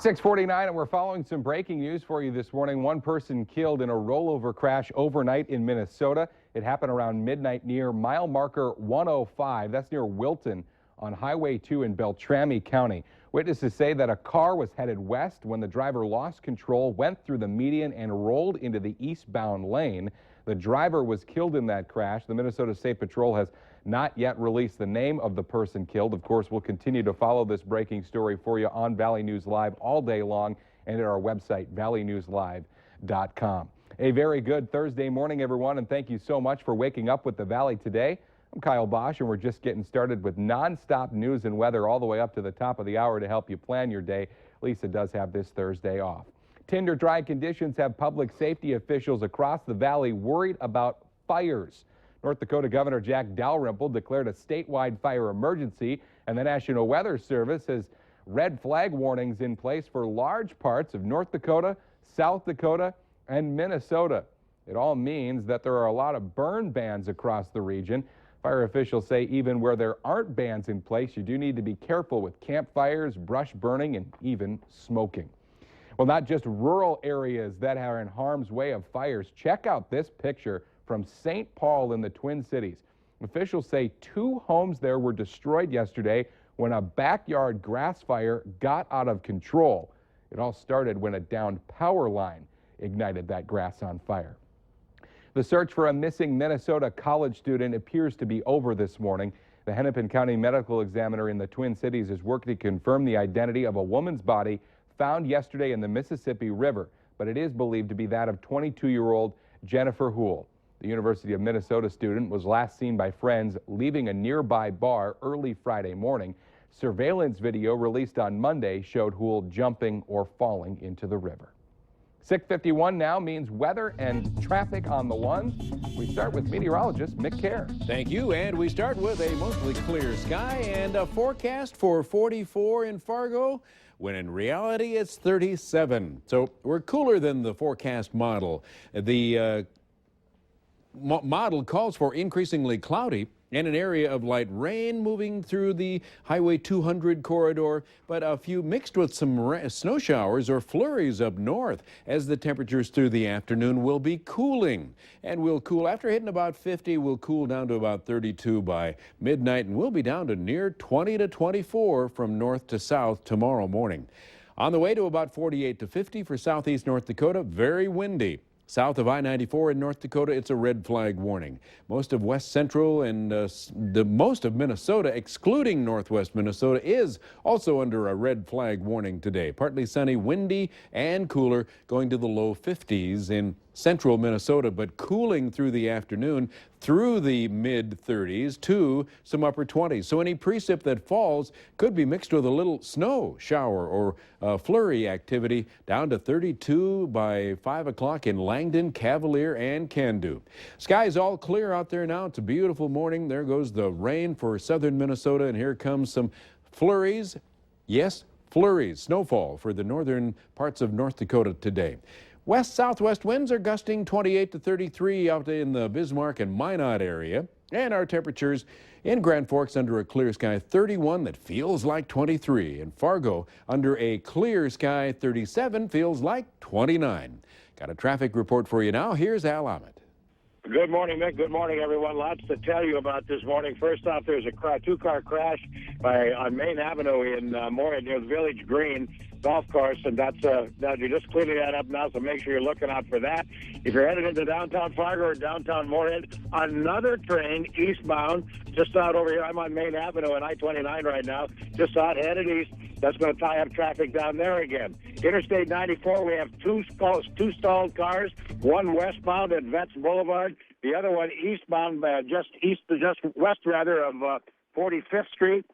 6:49, and we're following some breaking news for you this morning. One person killed in a rollover crash overnight in Minnesota. It happened around midnight near mile marker 105. That's near Wilton on Highway 2 in Beltrami County. Witnesses say that a car was headed west when the driver lost control, went through the median, and rolled into the eastbound lane. The driver was killed in that crash. The Minnesota State Patrol has not yet released the name of the person killed. Of course, we'll continue to follow this breaking story for you on Valley News Live all day long and at our website, valleynewslive.com. A very good Thursday morning, everyone, and thank you so much for waking up with the Valley today. I'm Kyle Bosch, and we're just getting started with nonstop news and weather all the way up to the top of the hour to help you plan your day. Lisa does have this Thursday off. Tinder dry conditions have public safety officials across the valley worried about fires. North Dakota Governor Jack Dalrymple declared a statewide fire emergency, and the National Weather Service has red flag warnings in place for large parts of North Dakota, South Dakota, and Minnesota. It all means that there are a lot of burn bans across the region. Fire officials say even where there aren't bans in place, you do need to be careful with campfires, brush burning, and even smoking. Well, not just rural areas that are in harm's way of fires. Check out this picture from St. Paul in the Twin Cities. Officials say 2 homes there were destroyed yesterday when a backyard grass fire got out of control. It all started when a downed power line ignited that grass on fire. The search for a missing Minnesota college student appears to be over this morning. The Hennepin County Medical Examiner in the Twin Cities is working to confirm the identity of a woman's body found yesterday in the Mississippi River, but it is believed to be that of 22-year-old Jennifer Houle. The University of Minnesota student was last seen by friends leaving a nearby bar early Friday morning. Surveillance video released on Monday showed Houle jumping or falling into the river. 6:51 now means weather and traffic on the one. We start with meteorologist Mick Kerr. Thank you, and we start with a mostly clear sky and a forecast for 44 in Fargo, when in reality it's 37. So we're cooler than the forecast model. The model calls for increasingly cloudy and an area of light rain moving through the Highway 200 corridor, but a few mixed with some snow showers or flurries up north as the temperatures through the afternoon will be cooling. And we'll cool after hitting about 50, we'll cool down to about 32 by midnight, and we'll be down to near 20 to 24 from north to south tomorrow morning. On the way to about 48 to 50 for southeast North Dakota, very windy. South of I-94 in North Dakota, it's a red flag warning. Most of west central and most of Minnesota, excluding northwest Minnesota, is also under a red flag warning today. Partly sunny, windy, and cooler, going to the low 50s in central Minnesota, but cooling through the afternoon through the mid-30s to some upper 20s. So any precip that falls could be mixed with a little snow shower or flurry activity, down to 32 by 5 o'clock in Langdon, Cavalier, and Candu. Sky's all clear out there now. It's a beautiful morning. There goes the rain for southern Minnesota, and here comes some flurries. Yes, flurries, snowfall for the northern parts of North Dakota today. West-southwest winds are gusting 28 to 33 out in the Bismarck and Minot area. And our temperatures in Grand Forks under a clear sky 31 that feels like 23. In Fargo under a clear sky 37 feels like 29. Got a traffic report for you now. Here's Al Ahmed. Good morning, Mick. Good morning, everyone. Lots to tell you about this morning. First off, there's a two-car crash on Main Avenue in Moore near the Village Green golf course, and now you're just cleaning that up now, so make sure you're looking out for that. If you're headed into downtown Fargo or downtown Moorhead, another train eastbound just out over here. I'm on Main Avenue and I-29 right now, just out headed east. That's going to tie up traffic down there again. Interstate 94, we have two stalled cars, one westbound at Vets Boulevard, the other one eastbound, just west of 45th Street.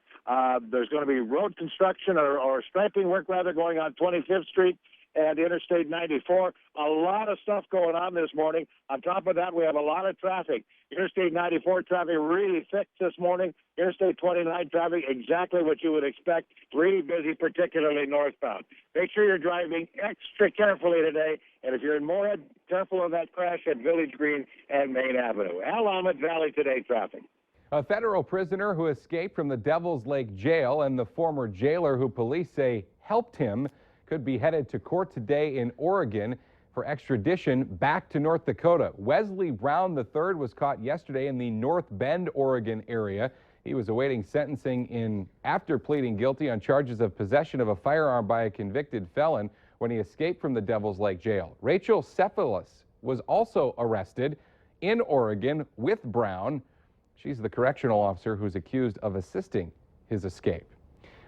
There's going to be road construction or striping work going on 25th Street and Interstate 94. A lot of stuff going on this morning. On top of that, we have a lot of traffic. Interstate 94 traffic really thick this morning. Interstate 29 traffic, exactly what you would expect. Really busy, particularly northbound. Make sure you're driving extra carefully today. And if you're in Moorhead, careful of that crash at Village Green and Main Avenue. Al Ahmed, Valley Today traffic. A federal prisoner who escaped from the Devil's Lake jail and the former jailer who police say helped him could be headed to court today in Oregon for extradition back to North Dakota. Wesley Brown III was caught yesterday in the North Bend, Oregon area. He was awaiting sentencing after pleading guilty on charges of possession of a firearm by a convicted felon when he escaped from the Devil's Lake jail. Rachel Cephalus was also arrested in Oregon with Brown. She's the correctional officer who's accused of assisting his escape.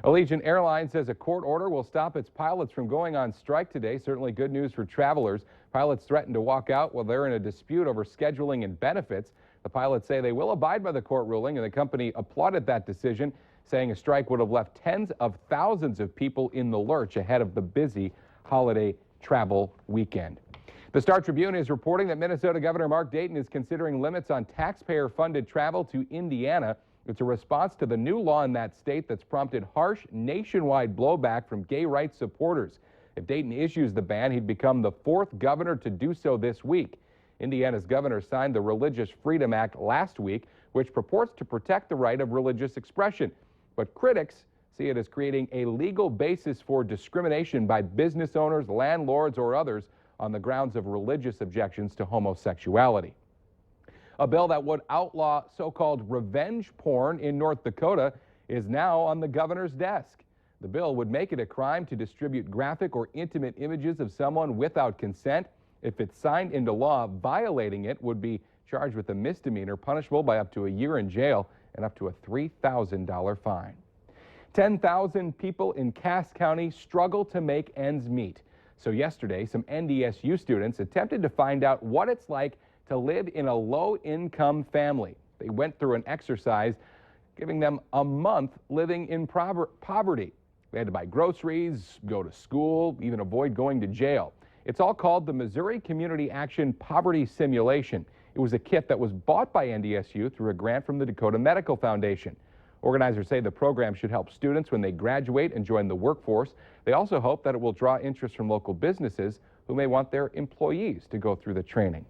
Allegiant Airlines says a court order will stop its pilots from going on strike today. Certainly good news for travelers. Pilots threatened to walk out while they're in a dispute over scheduling and benefits. The pilots say they will abide by the court ruling, and the company applauded that decision, saying a strike would have left tens of thousands of people in the lurch ahead of the busy holiday travel weekend. The Star Tribune is reporting that Minnesota Governor Mark Dayton is considering limits on taxpayer-funded travel to Indiana. It's a response to the new law in that state that's prompted harsh nationwide blowback from gay rights supporters. If Dayton issues the ban, he'd become the fourth governor to do so this week. Indiana's governor signed the Religious Freedom Act last week, which purports to protect the right of religious expression. But critics see it as creating a legal basis for discrimination by business owners, landlords, or others on the grounds of religious objections to homosexuality. A bill that would outlaw so-called revenge porn in North Dakota is now on the governor's desk. The bill would make it a crime to distribute graphic or intimate images of someone without consent. If it's signed into law, violating it would be charged with a misdemeanor punishable by up to a year in jail and up to a $3,000 fine. 10,000 people in Cass County struggle to make ends meet. So yesterday, some NDSU students attempted to find out what it's like to live in a low-income family. They went through an exercise giving them a month living in poverty. They had to buy groceries, go to school, even avoid going to jail. It's all called the Missouri Community Action Poverty Simulation. It was a kit that was bought by NDSU through a grant from the Dakota Medical Foundation. Organizers say the program should help students when they graduate and join the workforce. They also hope that it will draw interest from local businesses who may want their employees to go through the training.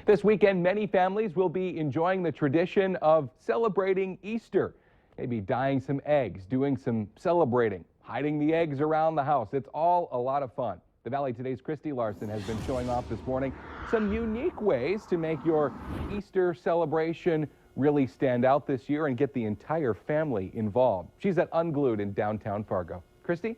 This weekend, many families will be enjoying the tradition of celebrating Easter. Maybe dyeing some eggs, doing some celebrating, hiding the eggs around the house. It's all a lot of fun. The Valley Today's Christy Larson has been showing off this morning some unique ways to make your Easter celebration really stand out this year and get the entire family involved. She's at Unglued in downtown Fargo. Christy?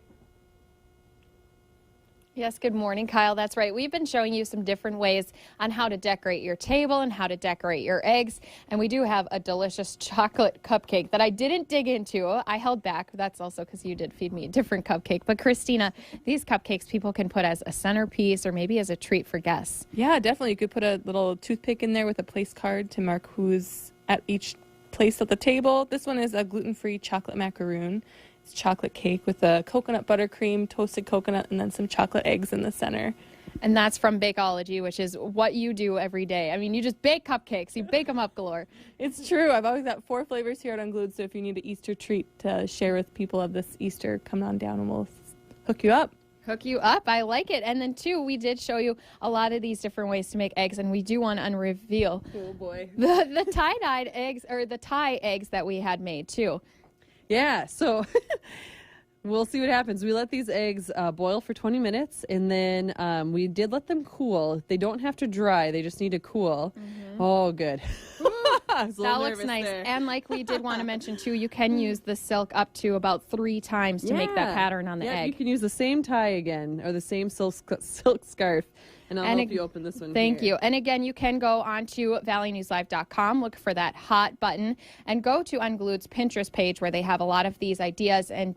Yes, good morning, Kyle. That's right. We've been showing you some different ways on how to decorate your table and how to decorate your eggs. And we do have a delicious chocolate cupcake that I didn't dig into. I held back. That's also because you did feed me a different cupcake. But Christina, these cupcakes people can put as a centerpiece or maybe as a treat for guests. Yeah, definitely. You could put a little toothpick in there with a place card to mark who's at each place at the table. This one is a gluten-free chocolate macaroon. It's chocolate cake with a coconut buttercream, toasted coconut, and then some chocolate eggs in the center. And that's from Bakeology, which is what you do every day. I mean, you just bake cupcakes. You bake them up galore. It's true. I've always got 4 flavors here at Unglued, so if you need an Easter treat to share with people of this Easter, come on down and we'll hook you up. Hook you up. I like it. And then, too, we did show you a lot of these different ways to make eggs, and we do want to unreveal Oh, boy. the tie-dyed eggs, or the tie eggs that we had made, too. Yeah, so we'll see what happens. We let these eggs boil for 20 minutes, and then we did let them cool. They don't have to dry. They just need to cool. Mm-hmm. Oh, good. That looks nice. There. And like we did want to mention, too, you can use the silk up to about 3 times to make that pattern on the egg. You can use the same tie again, or the same silk scarf. And I'll help you open this one. Thank you. And again, you can go onto valleynewslive.com, look for that hot button, and go to Unglued's Pinterest page where they have a lot of these ideas and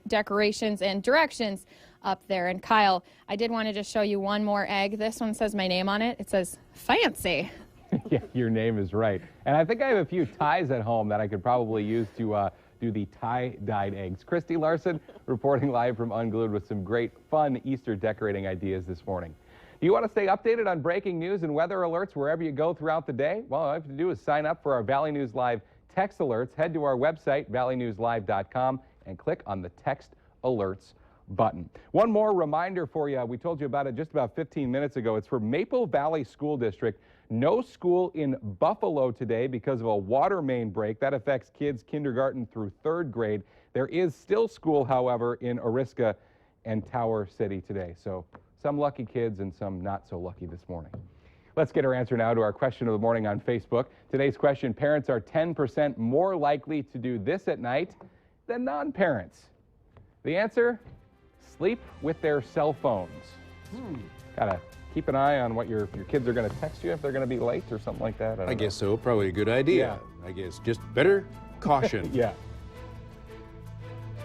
decorations and directions up there. And Kyle, I did want to just show you one more egg. This one says my name on it. It says fancy. Yeah, your name is right. And I think I have a few ties at home that I could probably use to do the tie-dyed eggs. Christy Larson reporting live from Unglued with some great fun Easter decorating ideas this morning. Do you want to stay updated on breaking news and weather alerts wherever you go throughout the day? Well, all you have to do is sign up for our Valley News Live text alerts. Head to our website, valleynewslive.com, and click on the text alerts button. One more reminder for you. We told you about it just about 15 minutes ago. It's for Maple Valley School District. No school in Buffalo today because of a water main break. That affects kids kindergarten through 3rd grade. There is still school, however, in Oriska and Tower City today. So some lucky kids and some not so lucky this morning. Let's get our answer now to our question of the morning on Facebook. Today's question: parents are 10% more likely to do this at night than non-parents. The answer: sleep with their cell phones. Gotta keep an eye on what your kids are going to text you if they're going to be late or something like that. I guess so. Probably a good idea. Yeah. I guess just better caution. Yeah.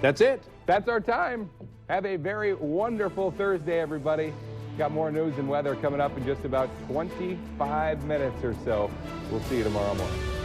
That's it. That's our time. Have a very wonderful Thursday, everybody. Got more news and weather coming up in just about 25 minutes or so. We'll see you tomorrow morning.